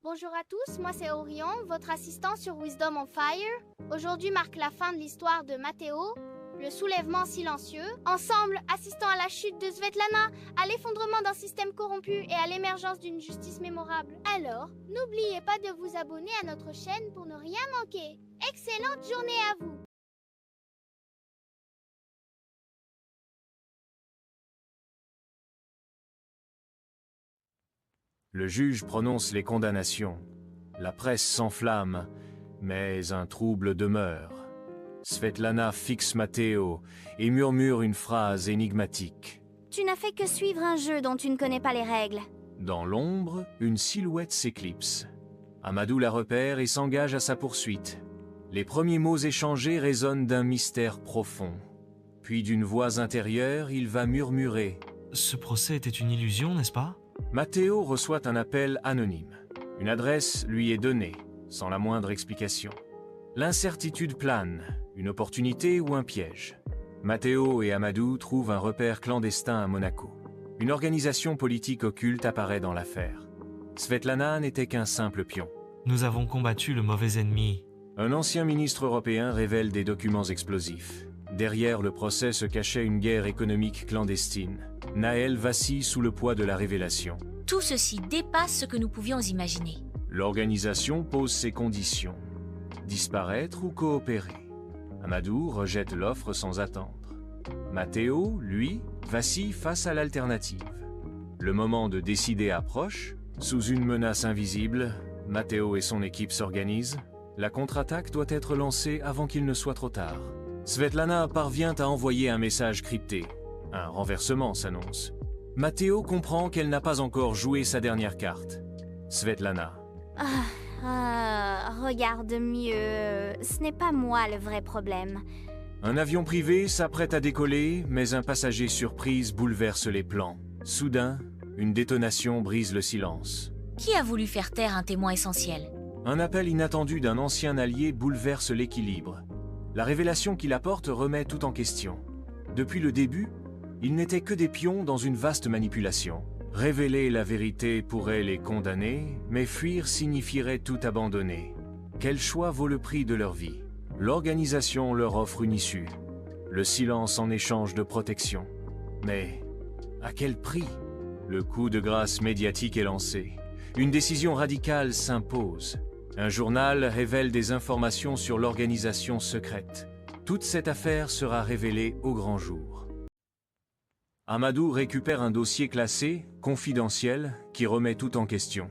Bonjour à tous, moi c'est Orion, votre assistant sur Wisdom on Fire. Aujourd'hui marque la fin de l'histoire de Matteo, le soulèvement silencieux. Ensemble, assistons à la chute de Svetlana, à l'effondrement d'un système corrompu et à l'émergence d'une justice mémorable. Alors, n'oubliez pas de vous abonner à notre chaîne pour ne rien manquer. Excellente journée à vous! Le juge prononce les condamnations. La presse s'enflamme, mais un trouble demeure. Svetlana fixe Matteo et murmure une phrase énigmatique. Tu n'as fait que suivre un jeu dont tu ne connais pas les règles. Dans l'ombre, une silhouette s'éclipse. Amadou la repère et s'engage à sa poursuite. Les premiers mots échangés résonnent d'un mystère profond. Puis d'une voix intérieure, il va murmurer. Ce procès était une illusion, n'est-ce pas ? Matteo reçoit un appel anonyme. Une adresse lui est donnée, sans la moindre explication. L'incertitude plane, une opportunité ou un piège. Matteo et Amadou trouvent un repère clandestin à Monaco. Une organisation politique occulte apparaît dans l'affaire. Svetlana n'était qu'un simple pion. Nous avons combattu le mauvais ennemi. Un ancien ministre européen révèle des documents explosifs. Derrière le procès se cachait une guerre économique clandestine. Naël vacille sous le poids de la révélation. Tout ceci dépasse ce que nous pouvions imaginer. L'organisation pose ses conditions. Disparaître ou coopérer. Amadou rejette l'offre sans attendre. Matteo, lui, vacille face à l'alternative. Le moment de décider approche. Sous une menace invisible, Matteo et son équipe s'organisent. La contre-attaque doit être lancée avant qu'il ne soit trop tard. Svetlana parvient à envoyer un message crypté. Un renversement s'annonce. Matteo comprend qu'elle n'a pas encore joué sa dernière carte. Svetlana. Regarde mieux. Ce n'est pas moi le vrai problème. Un avion privé s'apprête à décoller, mais un passager surprise bouleverse les plans. Soudain, une détonation brise le silence. Qui a voulu faire taire un témoin essentiel ? Un appel inattendu d'un ancien allié bouleverse l'équilibre. La révélation qu'il apporte remet tout en question. Depuis le début, ils n'étaient que des pions dans une vaste manipulation. Révéler la vérité pourrait les condamner, mais fuir signifierait tout abandonner. Quel choix vaut le prix de leur vie ? L'organisation leur offre une issue. Le silence en échange de protection. Mais à quel prix ? Le coup de grâce médiatique est lancé. Une décision radicale s'impose. Un journal révèle des informations sur l'organisation secrète. Toute cette affaire sera révélée au grand jour. Amadou récupère un dossier classé, confidentiel, qui remet tout en question.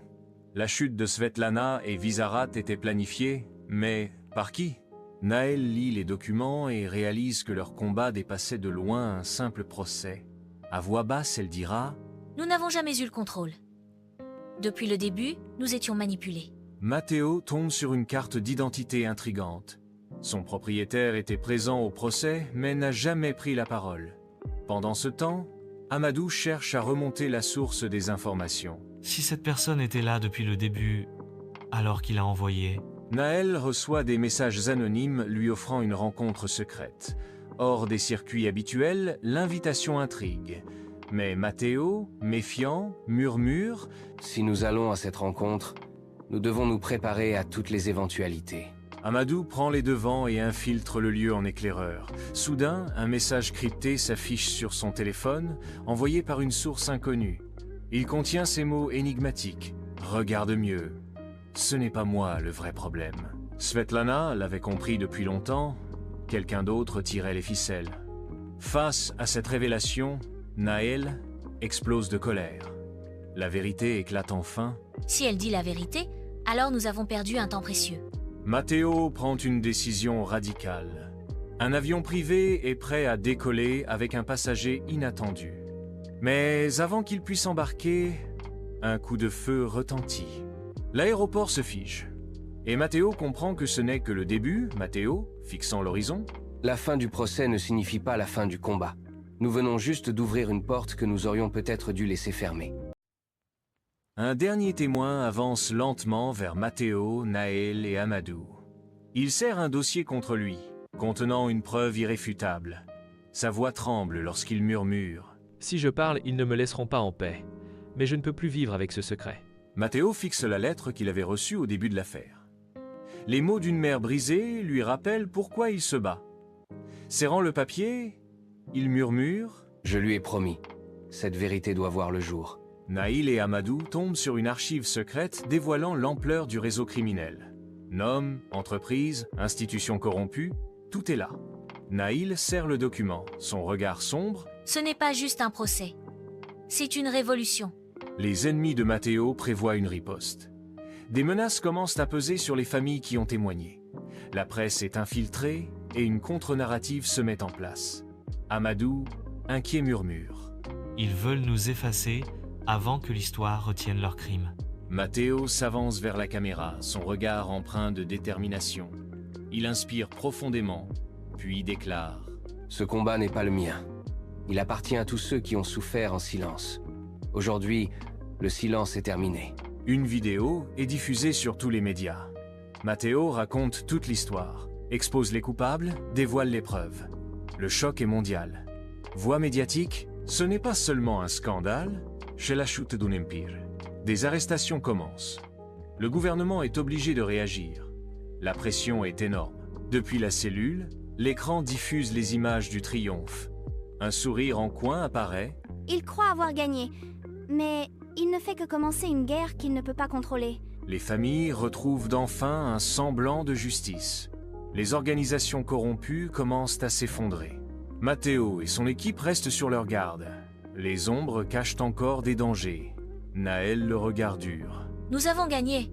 La chute de Svetlana et Visarat était planifiée, mais par qui ? Naël lit les documents et réalise que leur combat dépassait de loin un simple procès. À voix basse, elle dira « Nous n'avons jamais eu le contrôle. Depuis le début, nous étions manipulés. » Matteo tombe sur une carte d'identité intrigante. Son propriétaire était présent au procès, mais n'a jamais pris la parole. Pendant ce temps, Amadou cherche à remonter la source des informations. Si cette personne était là depuis le début, alors qu'il a envoyé... Naël reçoit des messages anonymes lui offrant une rencontre secrète. Hors des circuits habituels, l'invitation intrigue. Mais Matteo, méfiant, murmure « Si nous allons à cette rencontre, nous devons nous préparer à toutes les éventualités. » Amadou prend les devants et infiltre le lieu en éclaireur. Soudain, un message crypté s'affiche sur son téléphone, envoyé par une source inconnue. Il contient ces mots énigmatiques. « Regarde mieux. Ce n'est pas moi le vrai problème. » Svetlana l'avait compris depuis longtemps. Quelqu'un d'autre tirait les ficelles. Face à cette révélation, Naël explose de colère. La vérité éclate enfin. Si elle dit la vérité, alors nous avons perdu un temps précieux. Matteo prend une décision radicale. Un avion privé est prêt à décoller avec un passager inattendu. Mais avant qu'il puisse embarquer, un coup de feu retentit. L'aéroport se fige. Et Matteo comprend que ce n'est que le début, Matteo, fixant l'horizon. La fin du procès ne signifie pas la fin du combat. Nous venons juste d'ouvrir une porte que nous aurions peut-être dû laisser fermer. Un dernier témoin avance lentement vers Matteo, Naël et Amadou. Il serre un dossier contre lui, contenant une preuve irréfutable. Sa voix tremble lorsqu'il murmure. Si je parle, ils ne me laisseront pas en paix. Mais je ne peux plus vivre avec ce secret. Matteo fixe la lettre qu'il avait reçue au début de l'affaire. Les mots d'une mère brisée lui rappellent pourquoi il se bat. Serrant le papier, il murmure « Je lui ai promis. Cette vérité doit voir le jour. » Naïl et Amadou tombent sur une archive secrète dévoilant l'ampleur du réseau criminel. Nom, entreprise, institution corrompue, tout est là. Naïl serre le document, son regard sombre. Ce n'est pas juste un procès. C'est une révolution. Les ennemis de Matteo prévoient une riposte. Des menaces commencent à peser sur les familles qui ont témoigné. La presse est infiltrée et une contre-narrative se met en place. Amadou, inquiet, murmure. Ils veulent nous effacer avant que l'histoire retienne leurs crimes. Matteo s'avance vers la caméra, son regard empreint de détermination. Il inspire profondément, puis déclare « Ce combat n'est pas le mien. Il appartient à tous ceux qui ont souffert en silence. Aujourd'hui, le silence est terminé. » Une vidéo est diffusée sur tous les médias. Matteo raconte toute l'histoire, expose les coupables, dévoile les preuves. Le choc est mondial. Voix médiatique, ce n'est pas seulement un scandale, chez la chute d'un empire. Des arrestations commencent. Le gouvernement est obligé de réagir. La pression est énorme. Depuis la cellule, l'écran diffuse les images du triomphe. Un sourire en coin apparaît. Il croit avoir gagné, mais il ne fait que commencer une guerre qu'il ne peut pas contrôler. Les familles retrouvent d'enfin un semblant de justice. Les organisations corrompues commencent à s'effondrer. Matteo et son équipe restent sur leur garde. Les ombres cachent encore des dangers. Naël le regard dur. Nous avons gagné.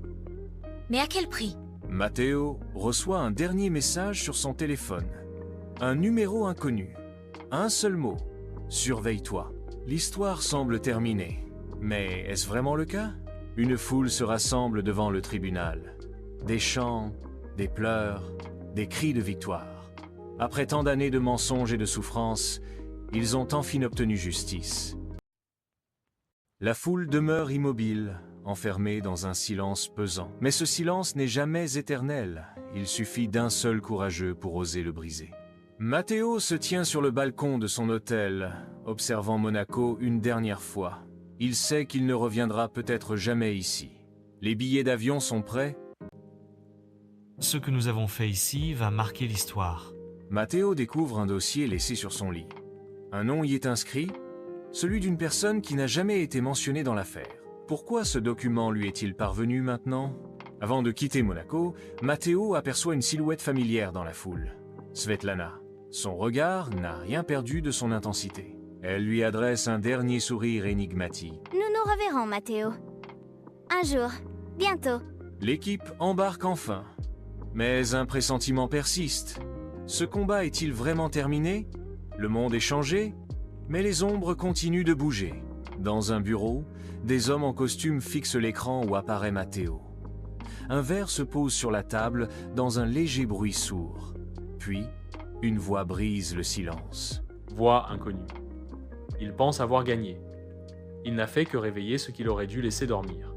Mais à quel prix? Matteo reçoit un dernier message sur son téléphone. Un numéro inconnu. Un seul mot. Surveille-toi. L'histoire semble terminée. Mais est-ce vraiment le cas? Une foule se rassemble devant le tribunal. Des chants, des pleurs, des cris de victoire. Après tant d'années de mensonges et de souffrances, ils ont enfin obtenu justice. La foule demeure immobile, enfermée dans un silence pesant. Mais ce silence n'est jamais éternel. Il suffit d'un seul courageux pour oser le briser. Matteo se tient sur le balcon de son hôtel, observant Monaco une dernière fois. Il sait qu'il ne reviendra peut-être jamais ici. Les billets d'avion sont prêts. Ce que nous avons fait ici va marquer l'histoire. Matteo découvre un dossier laissé sur son lit. Un nom y est inscrit, celui d'une personne qui n'a jamais été mentionnée dans l'affaire. Pourquoi ce document lui est-il parvenu maintenant? Avant de quitter Monaco, Matteo aperçoit une silhouette familière dans la foule. Svetlana. Son regard n'a rien perdu de son intensité. Elle lui adresse un dernier sourire énigmatique. Nous nous reverrons, Matteo. Un jour. Bientôt. L'équipe embarque enfin. Mais un pressentiment persiste. Ce combat est-il vraiment terminé? Le monde est changé? Mais les ombres continuent de bouger. Dans un bureau, des hommes en costume fixent l'écran où apparaît Matteo. Un verre se pose sur la table dans un léger bruit sourd. Puis, une voix brise le silence. Voix inconnue. Il pense avoir gagné. Il n'a fait que réveiller ce qu'il aurait dû laisser dormir.